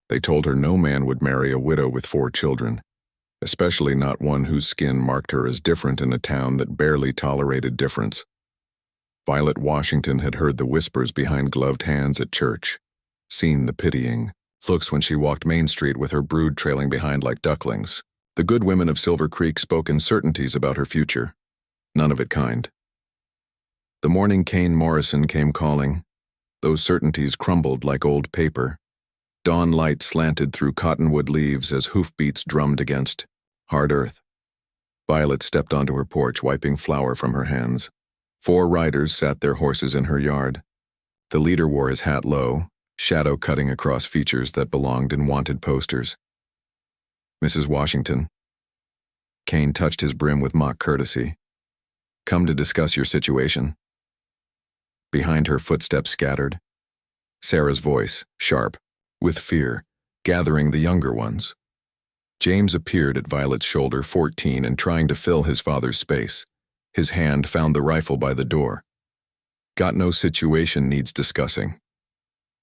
They told her no man would marry a widow with 4 children, especially not one whose skin marked her as different in a town that barely tolerated difference. Violet Washington had heard the whispers behind gloved hands at church, seen the pitying looks when she walked Main Street with her brood trailing behind like ducklings. The good women of Silver Creek spoke in certainties about her future, none of it kind. The morning Kane Morrison came calling. Those certainties crumbled like old paper. Dawn light slanted through cottonwood leaves as hoofbeats drummed against hard earth. Violet stepped onto her porch, wiping flour from her hands. 4 riders sat their horses in her yard. The leader wore his hat low, shadow cutting across features that belonged in wanted posters. Mrs. Washington. Kane touched his brim with mock courtesy. Come to discuss your situation. Behind her, footsteps scattered. Sarah's voice, sharp, with fear, gathering the younger ones. James appeared at Violet's shoulder, 14, and trying to fill his father's space. His hand found the rifle by the door. Got no situation needs discussing.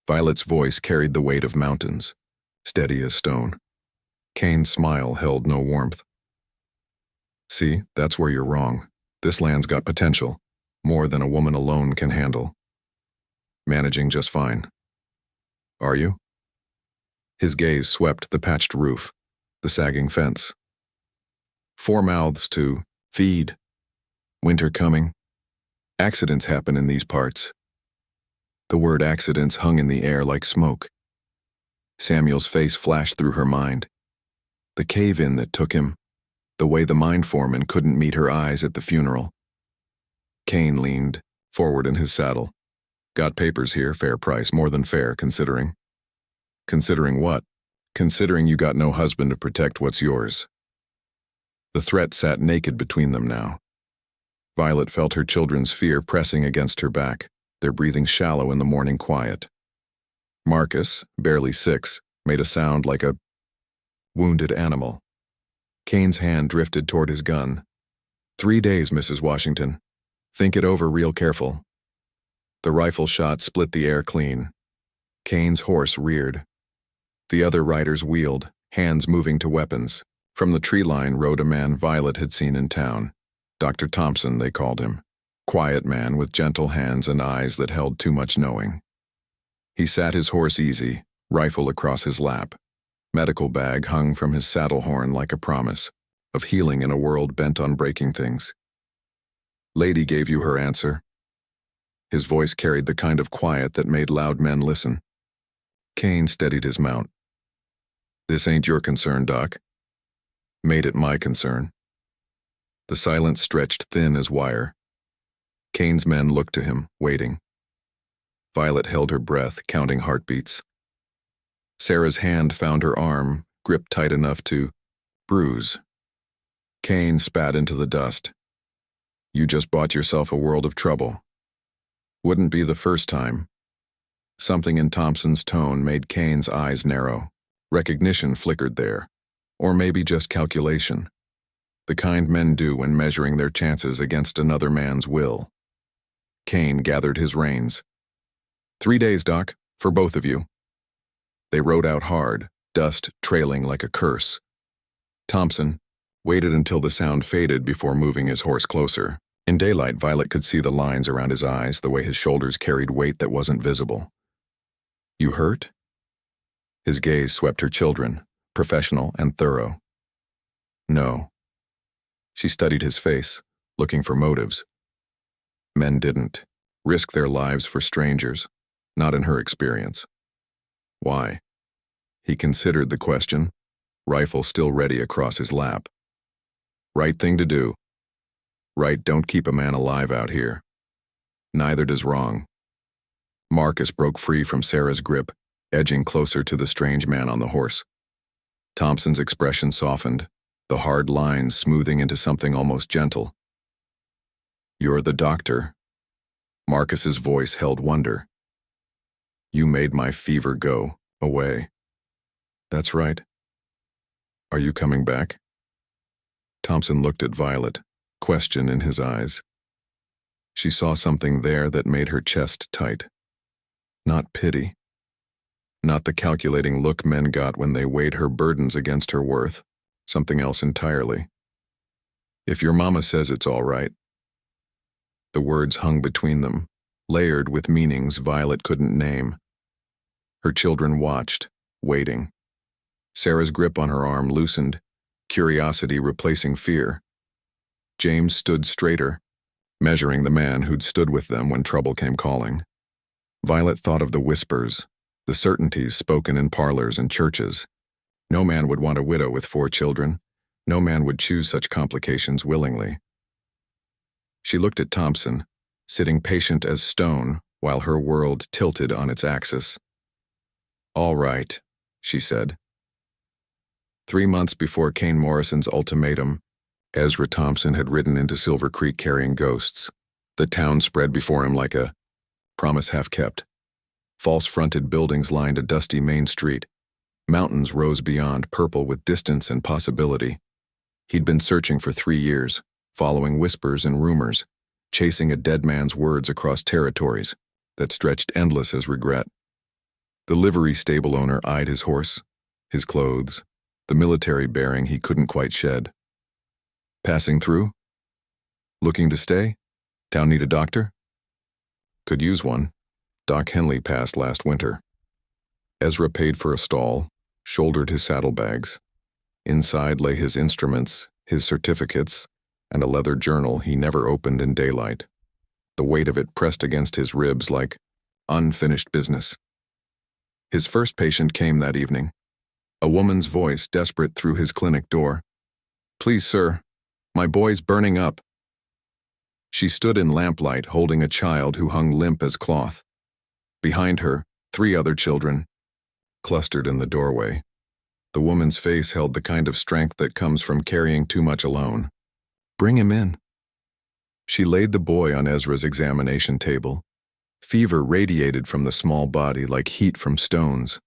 Violet's voice carried the weight of mountains, steady as stone. Kane's smile held no warmth. See, that's where you're wrong. This land's got potential, more than a woman alone can handle. Managing just fine. Are you? His gaze swept the patched roof, the sagging fence. 4 mouths to feed. Winter coming. Accidents happen in these parts. The word accidents hung in the air like smoke. Samuel's face flashed through her mind. The cave-in that took him, the way the mine foreman couldn't meet her eyes at the funeral. Kane leaned forward in his saddle. Got papers here, fair price, more than fair, considering. Considering what? Considering you got no husband to protect what's yours. The threat sat naked between them now. Violet felt her children's fear pressing against her back, their breathing shallow in the morning quiet. Marcus, barely 6, made a sound like a wounded animal. Kane's hand drifted toward his gun. 3 days, Mrs. Washington. Think it over real careful. The rifle shot split the air clean. Kane's horse reared. The other riders wheeled, hands moving to weapons. From the tree line rode a man Violet had seen in town. Dr. Thompson, they called him. Quiet man with gentle hands and eyes that held too much knowing. He sat his horse easy, rifle across his lap. Medical bag hung from his saddle horn like a promise of healing in a world bent on breaking things. Lady gave you her answer. His voice carried the kind of quiet that made loud men listen. Kane steadied his mount. This ain't your concern, Doc. Made it my concern. The silence stretched thin as wire. Kane's men looked to him, waiting. Violet held her breath, counting heartbeats. Sarah's hand found her arm, gripped tight enough to bruise. Kane spat into the dust. You just bought yourself a world of trouble. Wouldn't be the first time. Something in Thompson's tone made Kane's eyes narrow. Recognition flickered there. Or maybe just calculation. The kind men do when measuring their chances against another man's will. Kane gathered his reins. 3 days, Doc, for both of you. They rode out hard, dust trailing like a curse. Thompson waited until the sound faded before moving his horse closer. In daylight, Violet could see the lines around his eyes, the way his shoulders carried weight that wasn't visible. You hurt? His gaze swept her children, professional and thorough. No. She studied his face, looking for motives. Men didn't risk their lives for strangers, not in her experience. Why? He considered the question, rifle still ready across his lap. Right thing to do. Right don't keep a man alive out here. Neither does wrong. Marcus broke free from Sarah's grip, edging closer to the strange man on the horse. Thompson's expression softened, the hard lines smoothing into something almost gentle. You're the doctor. Marcus's voice held wonder. You made my fever go away. That's right. Are you coming back? Thompson looked at Violet, question in his eyes. She saw something there that made her chest tight. Not pity. Not the calculating look men got when they weighed her burdens against her worth. Something else entirely. If your mama says it's all right. The words hung between them, layered with meanings Violet couldn't name. Her children watched, waiting. Sarah's grip on her arm loosened, curiosity replacing fear. James stood straighter, measuring the man who'd stood with them when trouble came calling. Violet thought of the whispers, the certainties spoken in parlors and churches. No man would want a widow with 4 children. No man would choose such complications willingly. She looked at Thompson, sitting patient as stone while her world tilted on its axis. "All right," she said. 3 months before Kane Morrison's ultimatum, Ezra Thompson had ridden into Silver Creek carrying ghosts. The town spread before him like a promise half kept. False-fronted buildings lined a dusty main street. Mountains rose beyond, purple with distance and possibility. He'd been searching for 3 years, following whispers and rumors, chasing a dead man's words across territories that stretched endless as regret. The livery stable owner eyed his horse, his clothes, the military bearing he couldn't quite shed. "Passing through? Looking to stay? Town need a doctor?" "Could use one. Doc Henley passed last winter." Ezra paid for a stall, shouldered his saddlebags. Inside lay his instruments, his certificates, and a leather journal he never opened in daylight. The weight of it pressed against his ribs like unfinished business. His first patient came that evening. A woman's voice desperate through his clinic door. "Please, sir, my boy's burning up." She stood in lamplight holding a child who hung limp as cloth. Behind her, 3 other children, clustered in the doorway. The woman's face held the kind of strength that comes from carrying too much alone. "Bring him in." She laid the boy on Ezra's examination table. Fever radiated from the small body like heat from stones.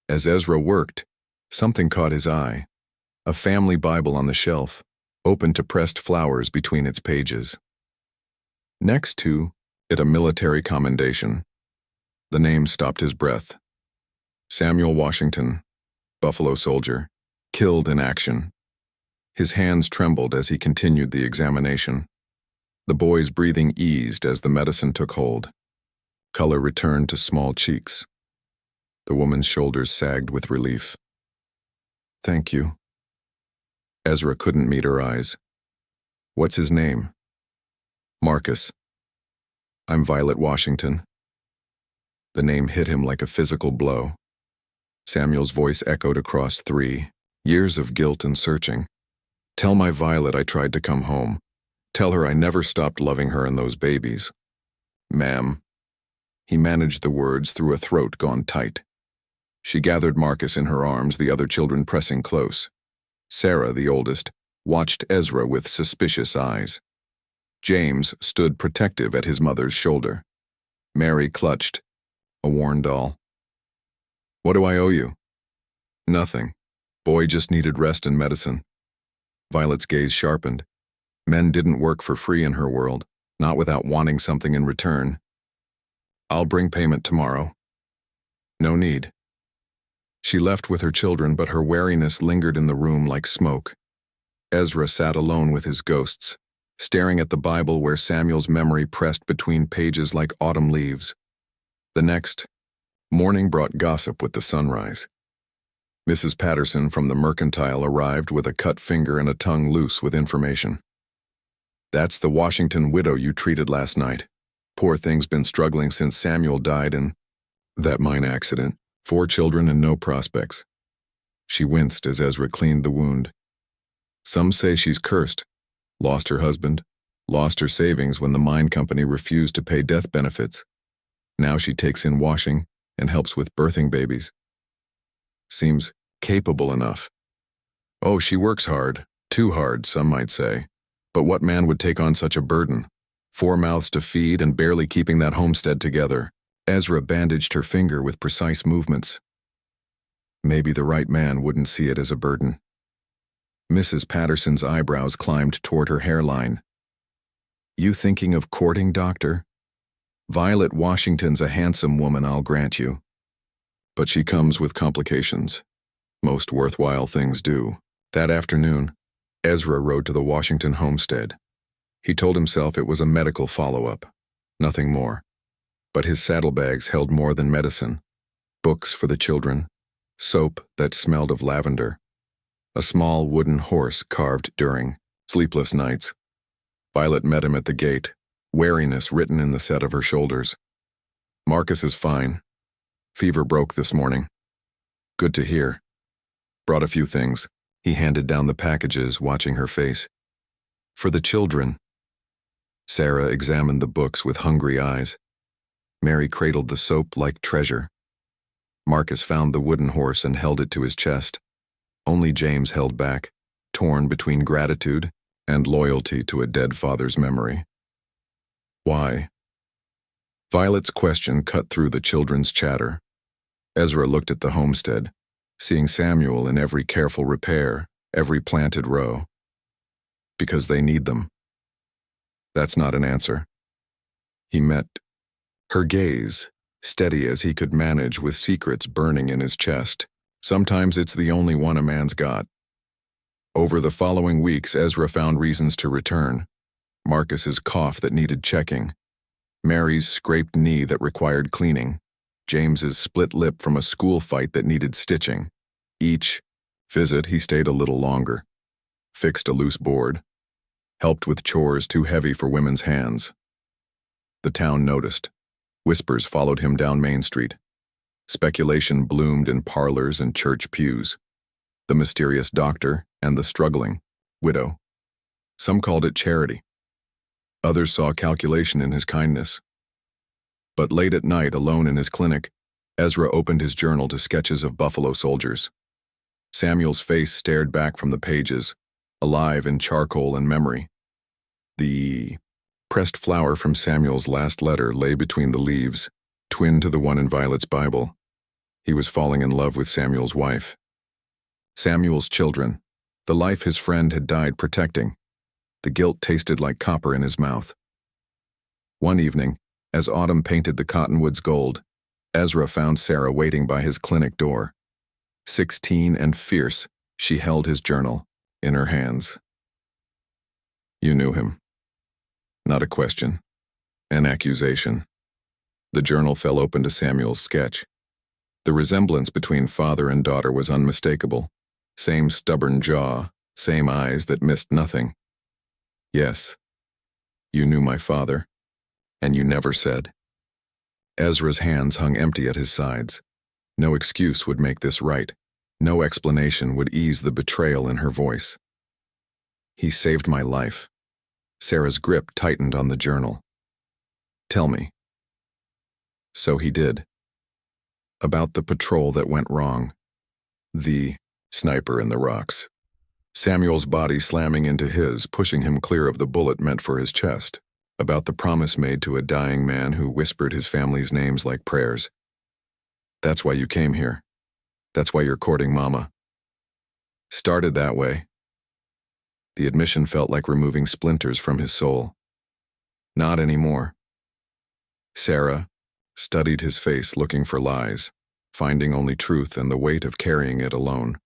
As Ezra worked, something caught his eye. A family Bible on the shelf, open to pressed flowers between its pages. Next to it, a military commendation. The name stopped his breath. Samuel Washington, Buffalo soldier, killed in action. His hands trembled as he continued the examination. The boy's breathing eased as the medicine took hold. Color returned to small cheeks. The woman's shoulders sagged with relief. "Thank you." Ezra couldn't meet her eyes. "What's his name?" "Marcus." "I'm Violet Washington." The name hit him like a physical blow. Samuel's voice echoed across 3 years of guilt and searching. "Tell my Violet I tried to come home. Tell her I never stopped loving her and those babies." "Ma'am." He managed the words through a throat gone tight. She gathered Marcus in her arms, the other children pressing close. Sarah, the oldest, watched Ezra with suspicious eyes. James stood protective at his mother's shoulder. Mary clutched, a worn doll. "What do I owe you?" "Nothing. Boy just needed rest and medicine." Violet's gaze sharpened. Men didn't work for free in her world, not without wanting something in return. "I'll bring payment tomorrow." "No need." She left with her children, but her wariness lingered in the room like smoke. Ezra sat alone with his ghosts, staring at the Bible where Samuel's memory pressed between pages like autumn leaves. The next morning brought gossip with the sunrise. Mrs. Patterson from the Mercantile arrived with a cut finger and a tongue loose with information. "That's the Washington widow you treated last night. Poor thing's been struggling since Samuel died in that mine accident. 4 children and no prospects." She winced as Ezra cleaned the wound. "Some say she's cursed. Lost her husband, lost her savings when the mine company refused to pay death benefits. Now she takes in washing and helps with birthing babies. Seems capable enough. Oh, she works hard, too hard, some might say. But what man would take on such a burden? 4 mouths to feed and barely keeping that homestead together." Ezra bandaged her finger with precise movements. Maybe the right man wouldn't see it as a burden. Mrs. Patterson's eyebrows climbed toward her hairline. "You thinking of courting, doctor? Violet Washington's a handsome woman, I'll grant you. But she comes with complications. Most worthwhile things do. That afternoon, Ezra rode to the Washington homestead. He told himself it was a medical follow-up, nothing more. But his saddlebags held more than medicine. Books for the children, soap that smelled of lavender, a small wooden horse carved during sleepless nights. Violet met him at the gate, wariness written in the set of her shoulders. "Marcus is fine. Fever broke this morning." "Good to hear. Brought a few things." He handed down the packages, watching her face. "For the children." Sarah examined the books with hungry eyes. Mary cradled the soap like treasure. Marcus found the wooden horse and held it to his chest. Only James held back, torn between gratitude and loyalty to a dead father's memory. "Why?" Violet's question cut through the children's chatter. Ezra looked at the homestead, seeing Samuel in every careful repair, every planted row. "Because they need them." That's not an answer. He met her gaze, steady as he could manage with secrets burning in his chest. Sometimes it's the only one a man's got. Over the following weeks, Ezra found reasons to return. Marcus's cough that needed checking, Mary's scraped knee that required cleaning, James's split lip from a school fight that needed stitching. Each visit he stayed a little longer, fixed a loose board, helped with chores too heavy for women's hands. The town noticed. Whispers followed him down Main Street. Speculation bloomed in parlors and church pews. The mysterious doctor and the struggling widow. Some called it charity. Others saw calculation in his kindness. But late at night, alone in his clinic, Ezra opened his journal to sketches of Buffalo soldiers. Samuel's face stared back from the pages, alive in charcoal and memory. The pressed flower from Samuel's last letter lay between the leaves, twin to the one in Violet's Bible. He was falling in love with Samuel's wife. Samuel's children, the life his friend had died protecting. The guilt tasted like copper in his mouth. One evening, as autumn painted the cottonwoods gold, Ezra found Sarah waiting by his clinic door. 16 and fierce, she held his journal in her hands. "You knew him." Not a question, an accusation. The journal fell open to Samuel's sketch. The resemblance between father and daughter was unmistakable. Same stubborn jaw, same eyes that missed nothing. "Yes, you knew my father, and you never said." Ezra's hands hung empty at his sides. No excuse would make this right. No explanation would ease the betrayal in her voice. "He saved my life." Sarah's grip tightened on the journal. "Tell me." So he did. About the patrol that went wrong. The sniper in the rocks. Samuel's body slamming into his, pushing him clear of the bullet meant for his chest. About the promise made to a dying man who whispered his family's names like prayers. "That's why you came here. That's why you're courting Mama." Started that way. The admission felt like removing splinters from his soul. Not anymore. Sarah studied his face, looking for lies, finding only truth and the weight of carrying it alone.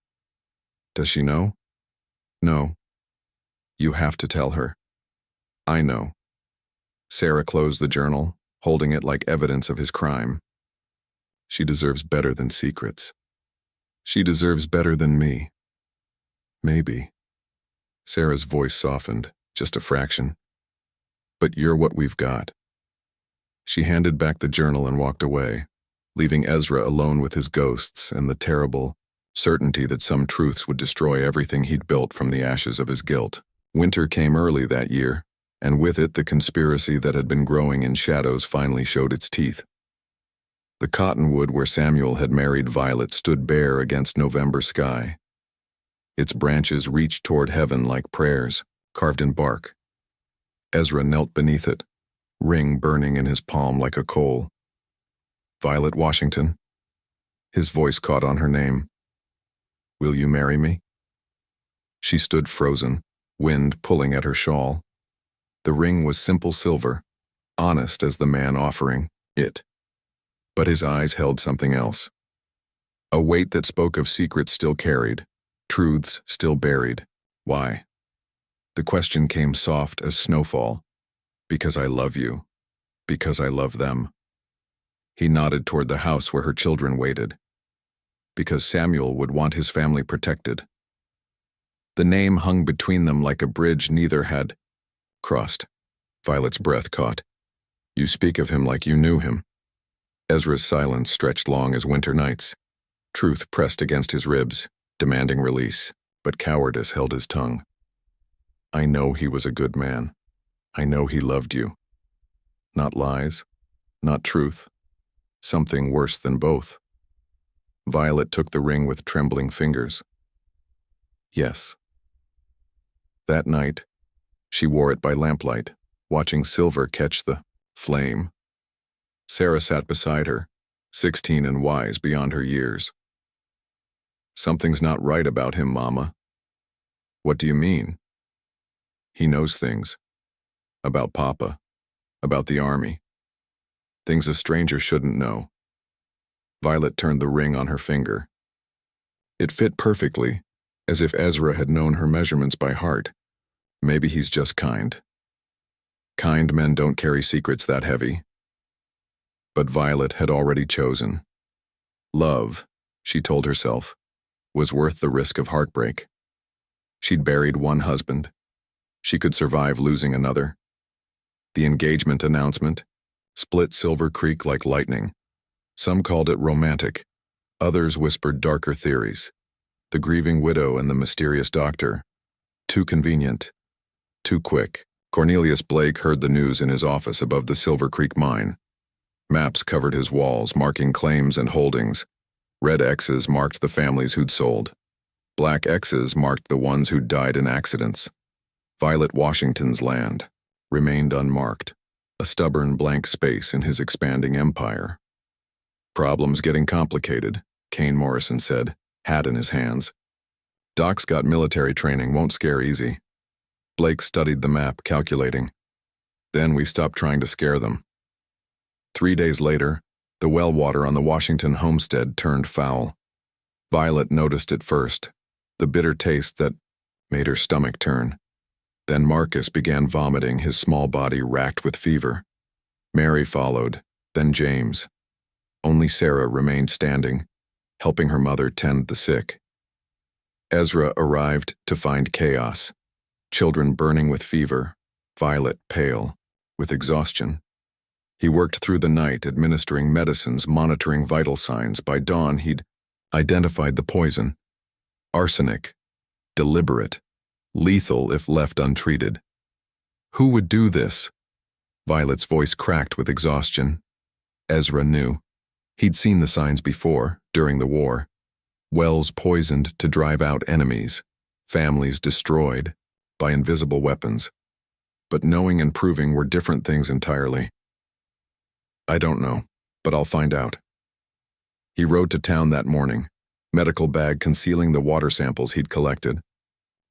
"Does she know?" "No. You have to tell her." "I know." Sarah closed the journal, holding it like evidence of his crime. "She deserves better than secrets. She deserves better than me." "Maybe." Sarah's voice softened, just a fraction. "But you're what we've got." She handed back the journal and walked away, leaving Ezra alone with his ghosts and the terrible certainty that some truths would destroy everything he'd built from the ashes of his guilt. Winter came early that year, and with it the conspiracy that had been growing in shadows finally showed its teeth. The cottonwood where Samuel had married Violet stood bare against November sky. Its branches reached toward heaven like prayers, carved in bark. Ezra knelt beneath it, ring burning in his palm like a coal. "Violet Washington." His voice caught on her name. "Will you marry me?" She stood frozen, wind pulling at her shawl. The ring was simple silver, honest as the man offering it. But his eyes held something else. A weight that spoke of secrets still carried, truths still buried. Why? The question came soft as snowfall. Because I love you. Because I love them. He nodded toward the house where her children waited. Because Samuel would want his family protected. The name hung between them like a bridge neither had crossed. Violet's breath caught. You speak of him like you knew him. Ezra's silence stretched long as winter nights. Truth pressed against his ribs, demanding release, but cowardice held his tongue. I know he was a good man. I know he loved you. Not lies, not truth. Something worse than both. Violet took the ring with trembling fingers. Yes. That night, she wore it by lamplight, watching silver catch the flame. Sarah sat beside her, 16 and wise beyond her years. Something's not right about him, Mama. What do you mean? He knows things. About Papa. About the army. Things a stranger shouldn't know. Violet turned the ring on her finger. It fit perfectly, as if Ezra had known her measurements by heart. Maybe he's just kind. Kind men don't carry secrets that heavy. But Violet had already chosen. Love, she told herself, was worth the risk of heartbreak. She'd buried one husband. She could survive losing another. The engagement announcement split Silver Creek like lightning. Some called it romantic. Others whispered darker theories. The grieving widow and the mysterious doctor. Too convenient. Too quick. Cornelius Blake heard the news in his office above the Silver Creek mine. Maps covered his walls, marking claims and holdings. Red X's marked the families who'd sold. Black X's marked the ones who'd died in accidents. Violet Washington's land remained unmarked, a stubborn blank space in his expanding empire. Problems getting complicated, Kane Morrison said, hat in his hands. Doc's got military training, won't scare easy. Blake studied the map, calculating. Then we stopped trying to scare them. 3 days later, the well water on the Washington homestead turned foul. Violet noticed it first, the bitter taste that made her stomach turn. Then Marcus began vomiting, his small body racked with fever. Mary followed, then James. Only Sarah remained standing, helping her mother tend the sick. Ezra arrived to find chaos. Children burning with fever, Violet pale, with exhaustion. He worked through the night, administering medicines, monitoring vital signs. By dawn, he'd identified the poison. Arsenic. Deliberate. Lethal if left untreated. Who would do this? Violet's voice cracked with exhaustion. Ezra knew. He'd seen the signs before, during the war. Wells poisoned to drive out enemies. Families destroyed by invisible weapons. But knowing and proving were different things entirely. I don't know, but I'll find out. He rode to town that morning, medical bag concealing the water samples he'd collected.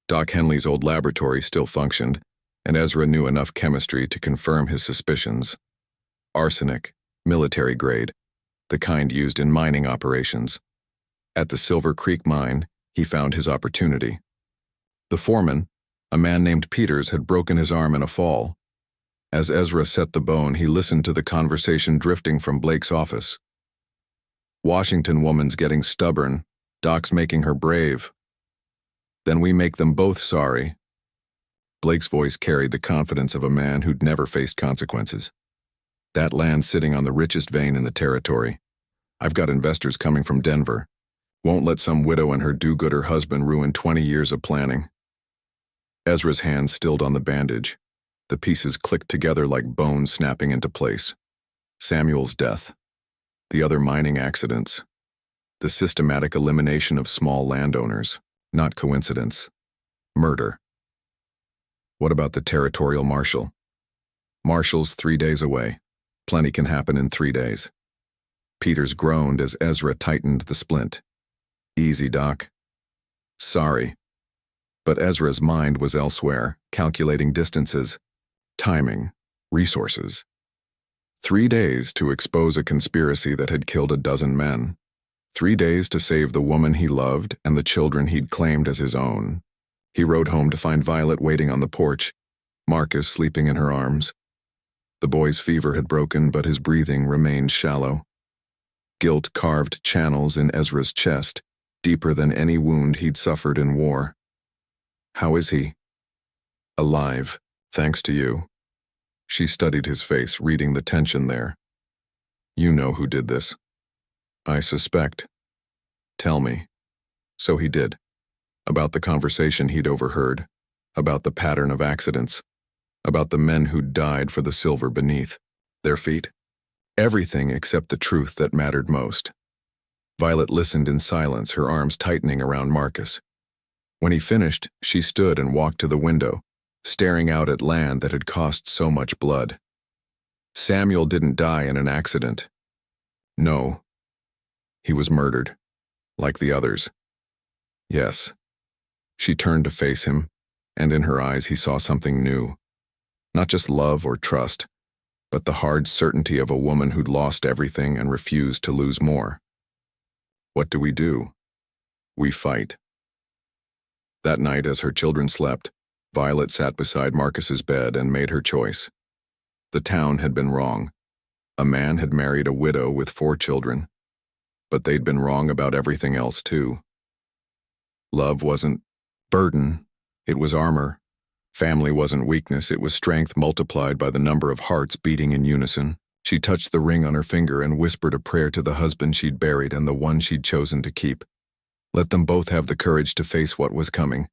Doc Henley's old laboratory still functioned, and Ezra knew enough chemistry to confirm his suspicions. Arsenic, military grade, the kind used in mining operations. At the Silver Creek mine, he found his opportunity. The foreman, a man named Peters, had broken his arm in a fall. As Ezra set the bone, he listened to the conversation drifting from Blake's office. Washington woman's getting stubborn. Doc's making her brave. Then we make them both sorry. Blake's voice carried the confidence of a man who'd never faced consequences. That land sitting on the richest vein in the territory. I've got investors coming from Denver. Won't let some widow and her do-gooder husband ruin 20 years of planning. Ezra's hand stilled on the bandage. The pieces clicked together like bones snapping into place. Samuel's death. The other mining accidents. The systematic elimination of small landowners. Not coincidence. Murder. What about the territorial marshal? Marshal's 3 days away. Plenty can happen in 3 days. Peters groaned as Ezra tightened the splint. Easy, Doc. Sorry. But Ezra's mind was elsewhere, calculating distances, timing, resources. 3 days to expose a conspiracy that had killed a dozen men. 3 days to save the woman he loved and the children he'd claimed as his own. He rode home to find Violet waiting on the porch, Marcus sleeping in her arms. The boy's fever had broken, but his breathing remained shallow. Guilt carved channels in Ezra's chest, deeper than any wound he'd suffered in war. "How is he?" "Alive, thanks to you." She studied his face, reading the tension there. "You know who did this." "I suspect." "Tell me." So he did. About the conversation he'd overheard, about the pattern of accidents, about the men who'd died for the silver beneath their feet. Everything except the truth that mattered most. Violet listened in silence, her arms tightening around Marcus. When he finished, she stood and walked to the window, staring out at land that had cost so much blood. Samuel didn't die in an accident. No. He was murdered, like the others. Yes. She turned to face him, and in her eyes he saw something new. Not just love or trust, but the hard certainty of a woman who'd lost everything and refused to lose more. "What do? We fight." That night, as her children slept, Violet sat beside Marcus's bed and made her choice. The town had been wrong. A man had married a widow with 4 children, but they'd been wrong about everything else too. Love wasn't burden, it was armor. Family wasn't weakness, it was strength multiplied by the number of hearts beating in unison. She touched the ring on her finger and whispered a prayer to the husband she'd buried and the one she'd chosen to keep. Let them both have the courage to face what was coming.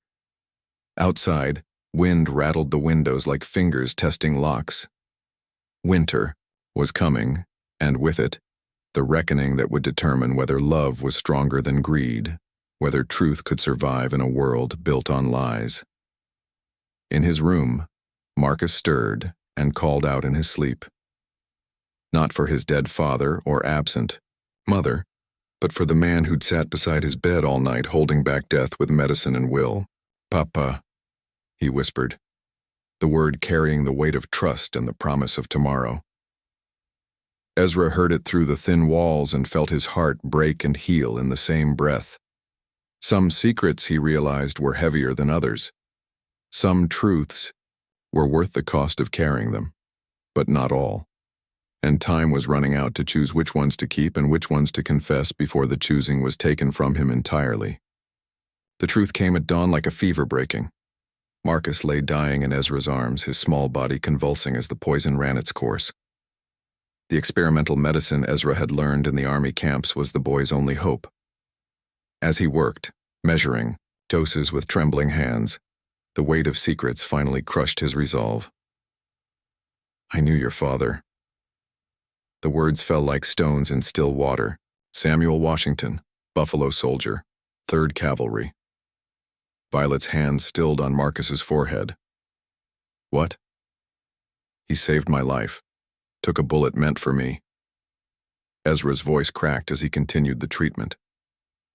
Outside, wind rattled the windows like fingers testing locks. Winter was coming, and with it, the reckoning that would determine whether love was stronger than greed, whether truth could survive in a world built on lies. In his room, Marcus stirred and called out in his sleep. Not for his dead father or absent mother, but for the man who'd sat beside his bed all night holding back death with medicine and will. "Papa," he whispered, the word carrying the weight of trust and the promise of tomorrow. Ezra heard it through the thin walls and felt his heart break and heal in the same breath. Some secrets, he realized, were heavier than others. Some truths were worth the cost of carrying them, but not all. And time was running out to choose which ones to keep and which ones to confess before the choosing was taken from him entirely. The truth came at dawn like a fever breaking. Marcus lay dying in Ezra's arms, his small body convulsing as the poison ran its course. The experimental medicine Ezra had learned in the army camps was the boy's only hope. As he worked, measuring doses with trembling hands, the weight of secrets finally crushed his resolve. "I knew your father." The words fell like stones in still water. Samuel Washington, Buffalo soldier, 3rd Cavalry. Violet's hands stilled on Marcus's forehead. "What?" "He saved my life. Took a bullet meant for me." Ezra's voice cracked as he continued the treatment.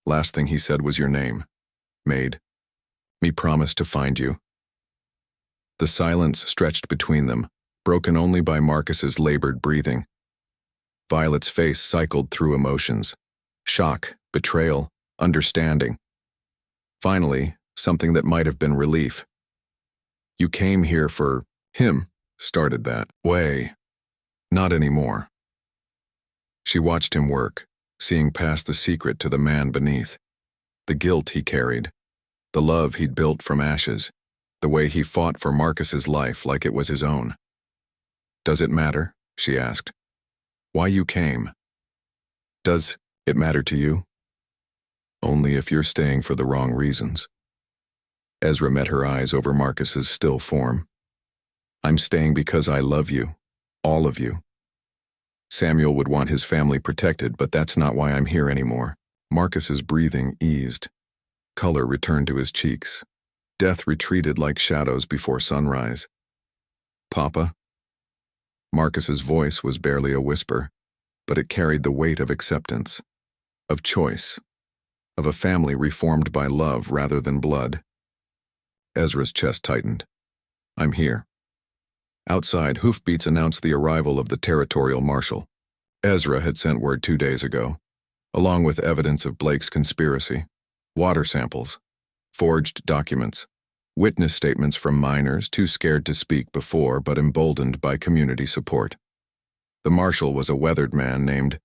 "Last thing he said was your name. Made me promise to find you." The silence stretched between them, broken only by Marcus's labored breathing. Violet's face cycled through emotions: shock, betrayal, understanding. Finally, something that might have been relief. "You came here for him," started that way. "Not anymore." She watched him work, seeing past the secret to the man beneath. The guilt he carried, the love he'd built from ashes, the way he fought for Marcus's life like it was his own. "Does it matter?" she asked. "Why you came? Does it matter to you?" "Only if you're staying for the wrong reasons." Ezra met her eyes over Marcus's still form. "I'm staying because I love you, all of you. Samuel would want his family protected, but that's not why I'm here anymore." Marcus's breathing eased. Color returned to his cheeks. Death retreated like shadows before sunrise. "Papa?" Marcus's voice was barely a whisper, but it carried the weight of acceptance, of choice, of a family reformed by love rather than blood. Ezra's chest tightened. "I'm here." Outside, hoofbeats announced the arrival of the territorial marshal. Ezra had sent word 2 days ago. along with evidence of Blake's conspiracy, water samples, forged documents, witness statements from minors too scared to speak before but emboldened by community support. The marshal was a weathered man named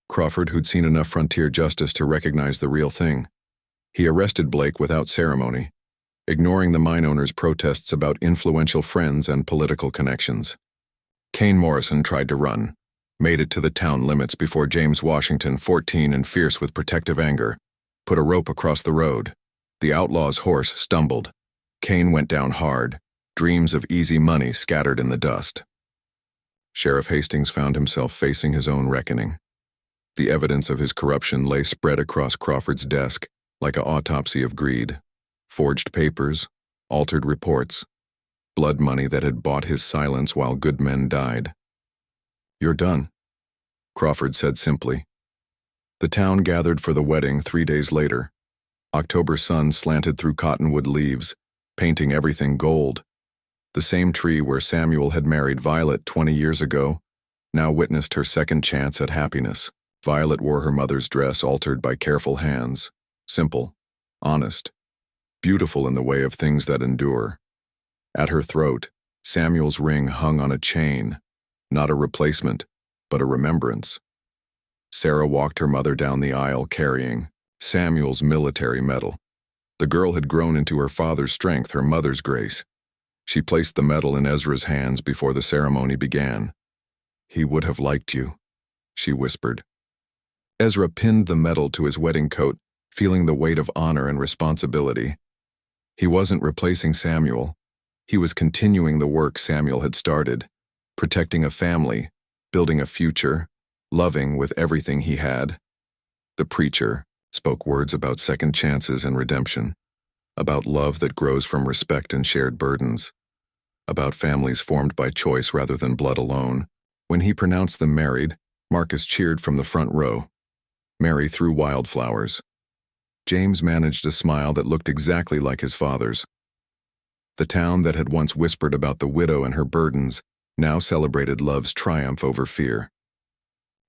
Crawford who'd seen enough frontier justice to recognize the real thing. He arrested Blake without ceremony, ignoring the mine owner's protests about influential friends and political connections. Kane Morrison tried to run, made it to the town limits before James Washington, 14 and fierce with protective anger, put a rope across the road. The outlaw's horse stumbled. Kane went down hard, dreams of easy money scattered in the dust. Sheriff Hastings found himself facing his own reckoning. The evidence of his corruption lay spread across Crawford's desk like an autopsy of greed. Forged papers, altered reports, blood money that had bought his silence while good men died. "You're done," Crawford said simply. The town gathered for the wedding 3 days later. October sun slanted through cottonwood leaves, painting everything gold. The same tree where Samuel had married Violet 20 years ago now witnessed her second chance at happiness. Violet wore her mother's dress altered by careful hands, simple, honest, beautiful in the way of things that endure. At her throat, Samuel's ring hung on a chain, not a replacement, but a remembrance. Sarah walked her mother down the aisle carrying Samuel's military medal. The girl had grown into her father's strength, her mother's grace. She placed the medal in Ezra's hands before the ceremony began. "He would have liked you," she whispered. Ezra pinned the medal to his wedding coat, feeling the weight of honor and responsibility. He wasn't replacing Samuel. He was continuing the work Samuel had started, protecting a family, building a future, loving with everything he had. The preacher spoke words about second chances and redemption, about love that grows from respect and shared burdens, about families formed by choice rather than blood alone. When he pronounced them married, Marcus cheered from the front row. Mary threw wildflowers. James managed a smile that looked exactly like his father's. The town that had once whispered about the widow and her burdens now celebrated love's triumph over fear.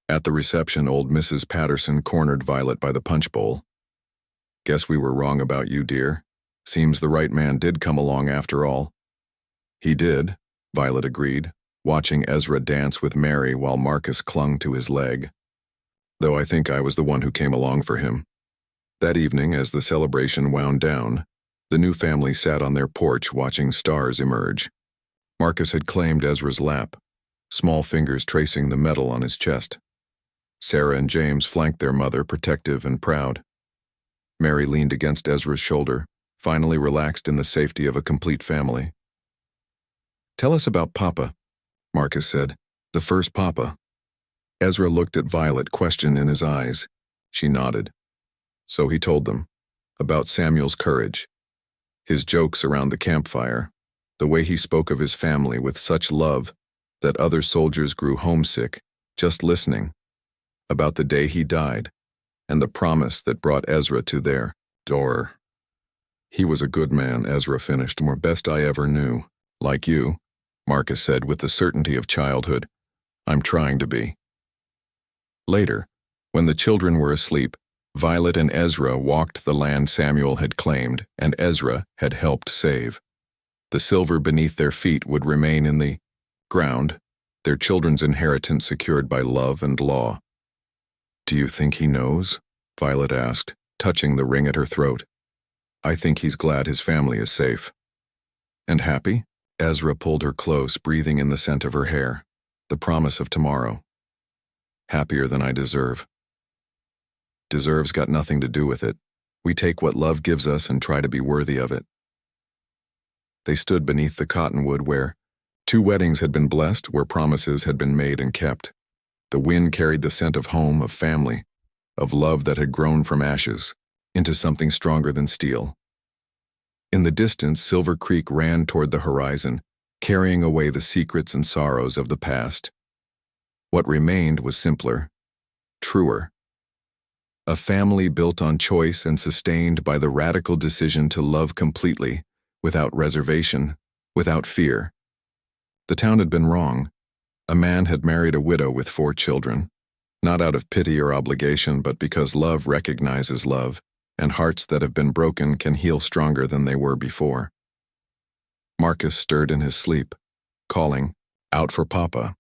At the reception, old Mrs. Patterson cornered Violet by the punch bowl. "Guess we were wrong about you, dear. Seems the right man did come along after all." "He did," Violet agreed, watching Ezra dance with Mary while Marcus clung to his leg. "Though I think I was the one who came along for him." That evening, as the celebration wound down, the new family sat on their porch watching stars emerge. Marcus had claimed Ezra's lap, small fingers tracing the medal on his chest. Sarah and James flanked their mother, protective and proud. Mary leaned against Ezra's shoulder, finally relaxed in the safety of a complete family. "Tell us about Papa," Marcus said. "The first Papa." Ezra looked at Violet, question in his eyes. She nodded. So he told them about Samuel's courage, his jokes around the campfire, the way he spoke of his family with such love that other soldiers grew homesick just listening, about the day he died, and the promise that brought Ezra to their door. "He was a good man," Ezra finished, "more best I ever knew. Like you," Marcus said with the certainty of childhood. "I'm trying to be." Later, when the children were asleep, Violet and Ezra walked the land Samuel had claimed and Ezra had helped save. The silver beneath their feet would remain in the ground, their children's inheritance secured by love and law. "Do you think he knows?" Violet asked, touching the ring at her throat. "I think he's glad his family is safe." "And happy?" Ezra pulled her close, breathing in the scent of her hair, the promise of tomorrow. "Happier than I deserve." "Deserve's got nothing to do with it. We take what love gives us and try to be worthy of it." They stood beneath the cottonwood where 2 weddings had been blessed, where promises had been made and kept. The wind carried the scent of home, of family, of love that had grown from ashes into something stronger than steel. In the distance, Silver Creek ran toward the horizon, carrying away the secrets and sorrows of the past. What remained was simpler, truer. A family built on choice and sustained by the radical decision to love completely, without reservation, without fear. The town had been wrong. A man had married a widow with 4 children. Not out of pity or obligation, but because love recognizes love, and hearts that have been broken can heal stronger than they were before. Marcus stirred in his sleep, calling, "Out for Papa."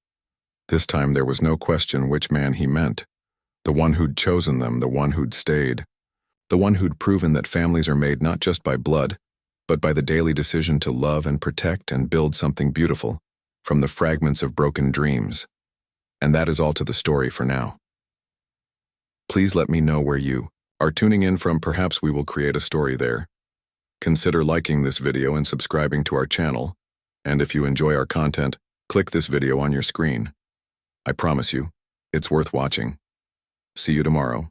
This time there was no question which man he meant. The one who'd chosen them, the one who'd stayed. The one who'd proven that families are made not just by blood, but by the daily decision to love and protect and build something beautiful from the fragments of broken dreams. And that is all to the story for now. Please let me know where you are tuning in from. Perhaps we will create a story there. Consider liking this video and subscribing to our channel. And if you enjoy our content, click this video on your screen. I promise you, it's worth watching. See you tomorrow.